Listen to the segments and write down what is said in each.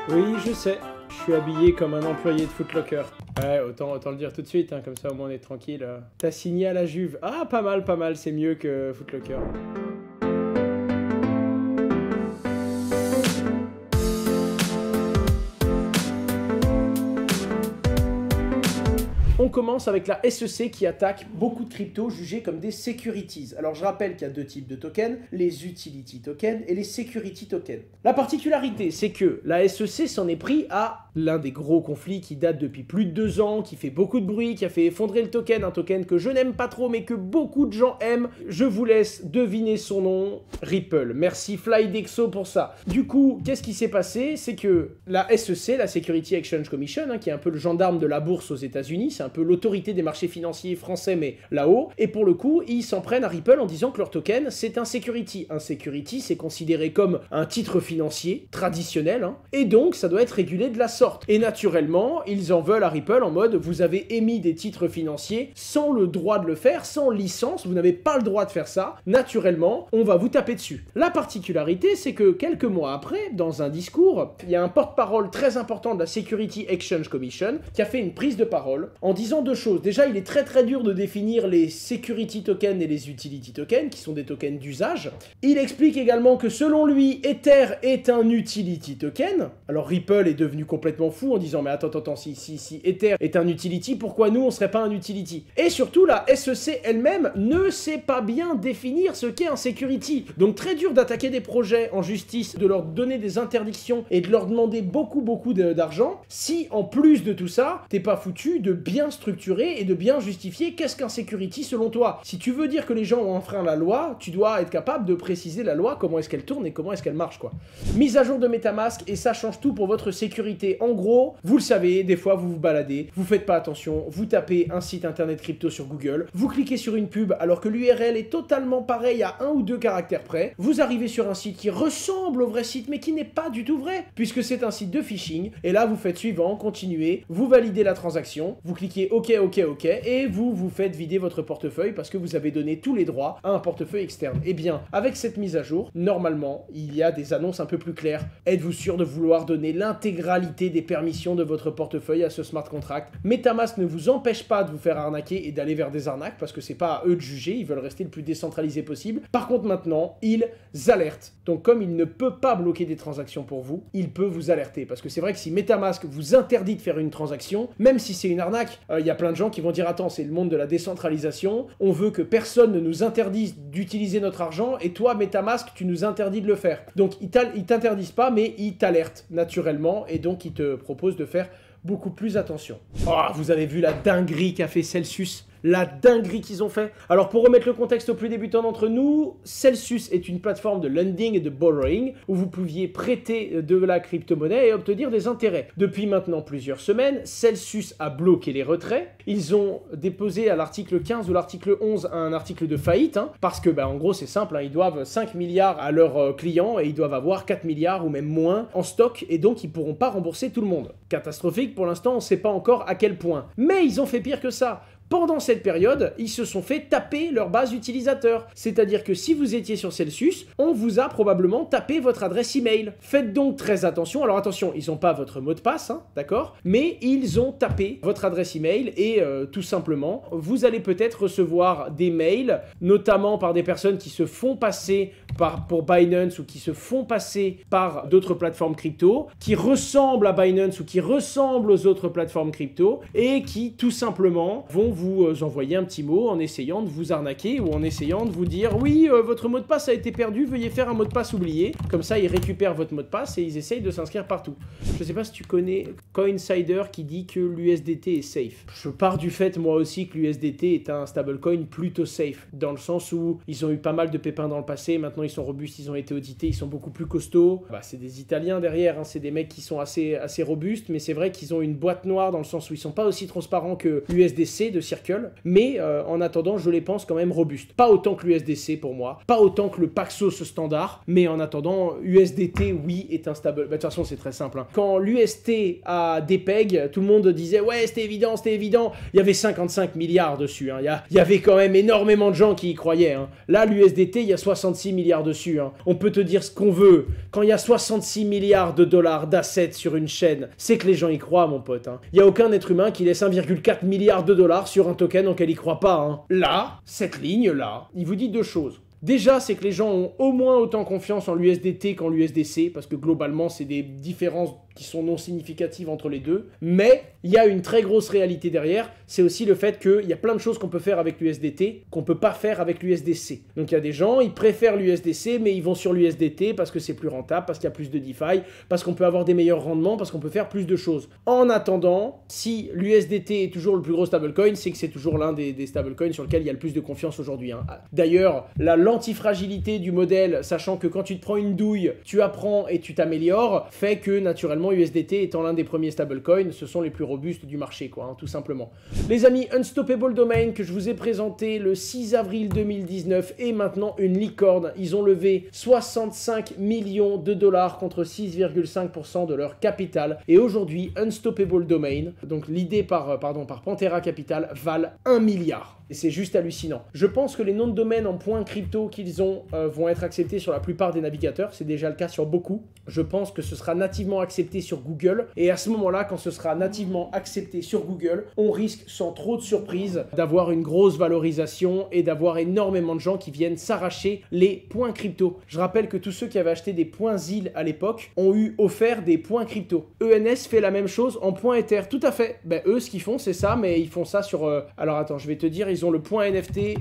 Oui, je sais. Je suis habillé comme un employé de Foot Locker. Ouais, autant le dire tout de suite, hein, comme ça au moins on est tranquille. T'as signé à la Juve. Ah, pas mal, c'est mieux que Foot Locker. On commence avec la SEC qui attaque beaucoup de cryptos jugés comme des securities. Alors je rappelle qu'il y a deux types de tokens, les utility tokens et les security tokens. La particularité, c'est que la SEC s'en est pris à l'un des gros conflits qui date depuis plus de 2 ans, qui fait beaucoup de bruit, qui a fait effondrer le token, un token que je n'aime pas trop mais que beaucoup de gens aiment. Je vous laisse deviner son nom, Ripple. Merci FlyDexo pour ça. Du coup, qu'est-ce qui s'est passé? C'est que la SEC, la Security Exchange Commission, qui est un peu le gendarme de la bourse aux États-Unis, c'est un peu l'autorité des marchés financiers français mais là-haut, et pour le coup, ils s'en prennent à Ripple en disant que leur token, c'est un security. Un security, c'est considéré comme un titre financier traditionnel, et donc ça doit être régulé de la sorte. Et naturellement, ils en veulent à Ripple en mode, vous avez émis des titres financiers sans le droit de le faire, sans licence, vous n'avez pas le droit de faire ça. Naturellement, on va vous taper dessus. La particularité, c'est que quelques mois après, dans un discours, il y a un porte-parole très important de la Security Exchange Commission qui a fait une prise de parole en disant deux choses. Déjà, il est très dur de définir les security tokens et les utility tokens, qui sont des tokens d'usage. Il explique également que selon lui, Ether est un utility token. Alors Ripple est devenu complètement fou en disant mais attends, si Ether est un utility, pourquoi nous on serait pas un utility? Et surtout la SEC elle-même ne sait pas bien définir ce qu'est un security. Donc très dur d'attaquer des projets en justice, de leur donner des interdictions et de leur demander beaucoup d'argent si en plus de tout ça, t'es pas foutu de bien structurer et de bien justifier qu'est-ce qu'un security selon toi. Si tu veux dire que les gens ont enfreint la loi, tu dois être capable de préciser la loi, comment est-ce qu'elle tourne et comment est-ce qu'elle marche quoi. Mise à jour de MetaMask et ça change tout pour votre sécurité. En gros, vous le savez, des fois vous vous baladez, vous faites pas attention, vous tapez un site internet crypto sur Google, vous cliquez sur une pub alors que l'URL est totalement pareil à 1 ou 2 caractères près, vous arrivez sur un site qui ressemble au vrai site mais qui n'est pas du tout vrai, puisque c'est un site de phishing, et là vous faites suivant, continuez, vous validez la transaction, vous cliquez OK, et vous faites vider votre portefeuille parce que vous avez donné tous les droits à un portefeuille externe. Eh bien, avec cette mise à jour, normalement, il y a des annonces un peu plus claires. Êtes-vous sûr de vouloir donner l'intégralité des permissions de votre portefeuille à ce smart contract? MetaMask ne vous empêche pas de vous faire arnaquer et d'aller vers des arnaques parce que c'est pas à eux de juger, ils veulent rester le plus décentralisé possible. Par contre maintenant, ils alertent. Donc comme il ne peut pas bloquer des transactions pour vous, il peut vous alerter. Parce que c'est vrai que si MetaMask vous interdit de faire une transaction, même si c'est une arnaque, il y a plein de gens qui vont dire attends, c'est le monde de la décentralisation, on veut que personne ne nous interdise d'utiliser notre argent et toi MetaMask tu nous interdis de le faire. Donc ils t'interdisent pas mais ils t'alertent naturellement et donc ils te proposent de faire beaucoup plus attention. Oh, vous avez vu la dinguerie qu'a fait Celsius? La dinguerie qu'ils ont fait. Alors pour remettre le contexte aux plus débutants d'entre nous, Celsius est une plateforme de lending et de borrowing où vous pouviez prêter de la crypto-monnaie et obtenir des intérêts. Depuis maintenant plusieurs semaines, Celsius a bloqué les retraits. Ils ont déposé à l'article 15 ou l'article 11 un article de faillite parce que en gros c'est simple, ils doivent 5 milliards à leurs clients et ils doivent avoir 4 milliards ou même moins en stock et donc ils pourront pas rembourser tout le monde. Catastrophique, pour l'instant on ne sait pas encore à quel point. Mais ils ont fait pire que ça. Pendant cette période, ils se sont fait taper leur base utilisateur. C'est-à-dire que si vous étiez sur Celsius, on vous a probablement tapé votre adresse email. Faites donc très attention. Alors attention, ils n'ont pas votre mot de passe, d'accord? Mais ils ont tapé votre adresse email et tout simplement, vous allez peut-être recevoir des mails, notamment par des personnes qui se font passer pour Binance ou qui se font passer par d'autres plateformes crypto, qui ressemblent à Binance ou qui ressemblent aux autres plateformes crypto et qui tout simplement vont vous envoyer un petit mot en essayant de vous arnaquer ou en essayant de vous dire oui, votre mot de passe a été perdu, veuillez faire un mot de passe oublié. Comme ça, ils récupèrent votre mot de passe et ils essayent de s'inscrire partout. Je sais pas si tu connais Coinsider qui dit que l'USDT est safe. Je pars du fait moi aussi que l'USDT est un stablecoin plutôt safe, dans le sens où ils ont eu pas mal de pépins dans le passé, maintenant ils sont robustes, ils ont été audités, ils sont beaucoup plus costauds. C'est des Italiens derrière, c'est des mecs qui sont assez robustes, mais c'est vrai qu'ils ont une boîte noire dans le sens où ils sont pas aussi transparents que l'USDC de Circle, mais en attendant, je les pense quand même robustes. Pas autant que l'USDC pour moi, pas autant que le Paxos standard, mais en attendant, USDT, oui, est un stable. Bah, de toute façon, c'est très simple. Hein. Quand l'UST a des pegs, tout le monde disait, ouais, c'était évident, c'était évident. Il y avait 55 milliards dessus. Hein. Il y avait quand même énormément de gens qui y croyaient. Hein. Là, l'USDT, il y a 66 milliards dessus. Hein. On peut te dire ce qu'on veut. Quand il y a 66 milliards de dollars d'assets sur une chaîne, c'est que les gens y croient, mon pote. Hein. Il n'y a aucun être humain qui laisse 1,4 milliard de dollars sur un token auquel il croit pas. Hein. Là, cette ligne-là, il vous dit deux choses. Déjà, c'est que les gens ont au moins autant confiance en l'USDT qu'en l'USDC, parce que globalement, c'est des différences qui sont non significatives entre les deux. Mais il y a une très grosse réalité derrière, c'est aussi le fait qu'il y a plein de choses qu'on peut faire avec l'USDT qu'on ne peut pas faire avec l'USDC. Donc il y a des gens, ils préfèrent l'USDC, mais ils vont sur l'USDT parce que c'est plus rentable, parce qu'il y a plus de DeFi, parce qu'on peut avoir des meilleurs rendements, parce qu'on peut faire plus de choses. En attendant, si l'USDT est toujours le plus gros stablecoin, c'est que c'est toujours l'un des stablecoins sur lequel il y a le plus de confiance aujourd'hui. Hein. D'ailleurs, l'antifragilité du modèle, sachant que quand tu te prends une douille, tu apprends et tu t'améliores, fait que naturellement USDT étant l'un des premiers stablecoins, ce sont les plus robustes du marché, quoi, hein, tout simplement. Les amis, Unstoppable Domain que je vous ai présenté le 6 avril 2019 est maintenant une licorne. Ils ont levé 65 millions de dollars contre 6,5% de leur capital. Et aujourd'hui, Unstoppable Domain, donc l'idée par Pantera Capital, valent 1 milliard. Et c'est juste hallucinant. Je pense que les noms de domaine en points crypto qu'ils ont vont être acceptés sur la plupart des navigateurs. C'est déjà le cas sur beaucoup. Je pense que ce sera nativement accepté sur Google. Et à ce moment-là, quand ce sera nativement accepté sur Google, on risque sans trop de surprise d'avoir une grosse valorisation et d'avoir énormément de gens qui viennent s'arracher les points crypto. Je rappelle que tous ceux qui avaient acheté des points ZIL à l'époque ont eu offert des points crypto. ENS fait la même chose en points Ether. Tout à fait. Ben, eux, ce qu'ils font, c'est ça, mais ils font ça sur... Alors attends, je vais te dire, ils ont le point NFT.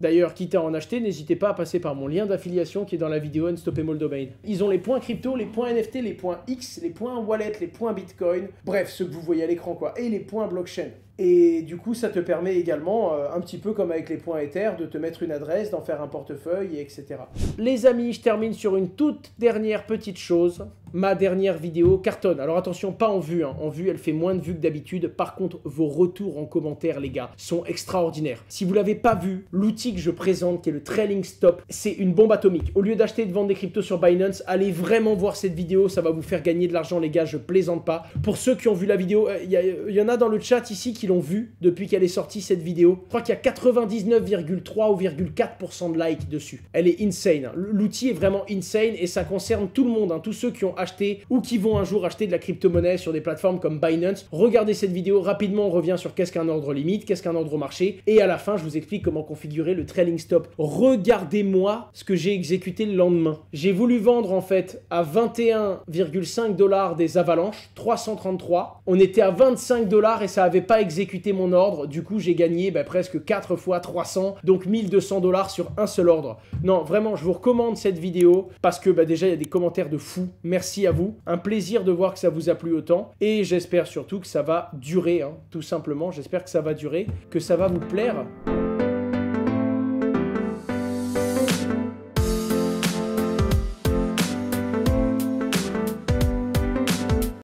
D'ailleurs, quitte à en acheter, n'hésitez pas à passer par mon lien d'affiliation qui est dans la vidéo Unstoppable Domain. Ils ont les points crypto, les points NFT, les points X, les points wallet, les points Bitcoin, bref, ceux que vous voyez à l'écran, quoi, et les points blockchain. Et du coup, ça te permet également, un petit peu comme avec les points Ether, de te mettre une adresse, d'en faire un portefeuille, etc. Les amis, je termine sur une toute dernière petite chose. Ma dernière vidéo cartonne. Alors attention, pas en vue. Hein. En vue, elle fait moins de vues que d'habitude. Par contre, vos retours en commentaire, les gars, sont extraordinaires. Si vous l'avez pas vu, l'outil que je présente, qui est le Trailing Stop, c'est une bombe atomique. Au lieu d'acheter et de vendre des cryptos sur Binance, allez vraiment voir cette vidéo. Ça va vous faire gagner de l'argent, les gars. Je plaisante pas. Pour ceux qui ont vu la vidéo, il y en a dans le chat ici qui l'ont vu depuis qu'elle est sortie, cette vidéo. Je crois qu'il y a 99,3 ou 4% de likes dessus. Elle est insane. Hein. L'outil est vraiment insane et ça concerne tout le monde. Hein. Tous ceux qui ont acheté ou qui vont un jour acheter de la crypto-monnaie sur des plateformes comme Binance. Regardez cette vidéo, rapidement on revient sur qu'est-ce qu'un ordre limite, qu'est-ce qu'un ordre au marché, et à la fin je vous explique comment configurer le trailing stop. Regardez-moi ce que j'ai exécuté le lendemain. J'ai voulu vendre en fait à 21,5 $ des avalanches, 333. On était à 25 $ et ça n'avait pas exécuté mon ordre, du coup j'ai gagné presque 4 fois 300, donc 1200 $ sur un seul ordre. Non, vraiment, je vous recommande cette vidéo parce que déjà il y a des commentaires de fous. Merci à vous, un plaisir de voir que ça vous a plu autant et j'espère surtout que ça va durer, hein, tout simplement, j'espère que ça va durer, que ça va vous plaire.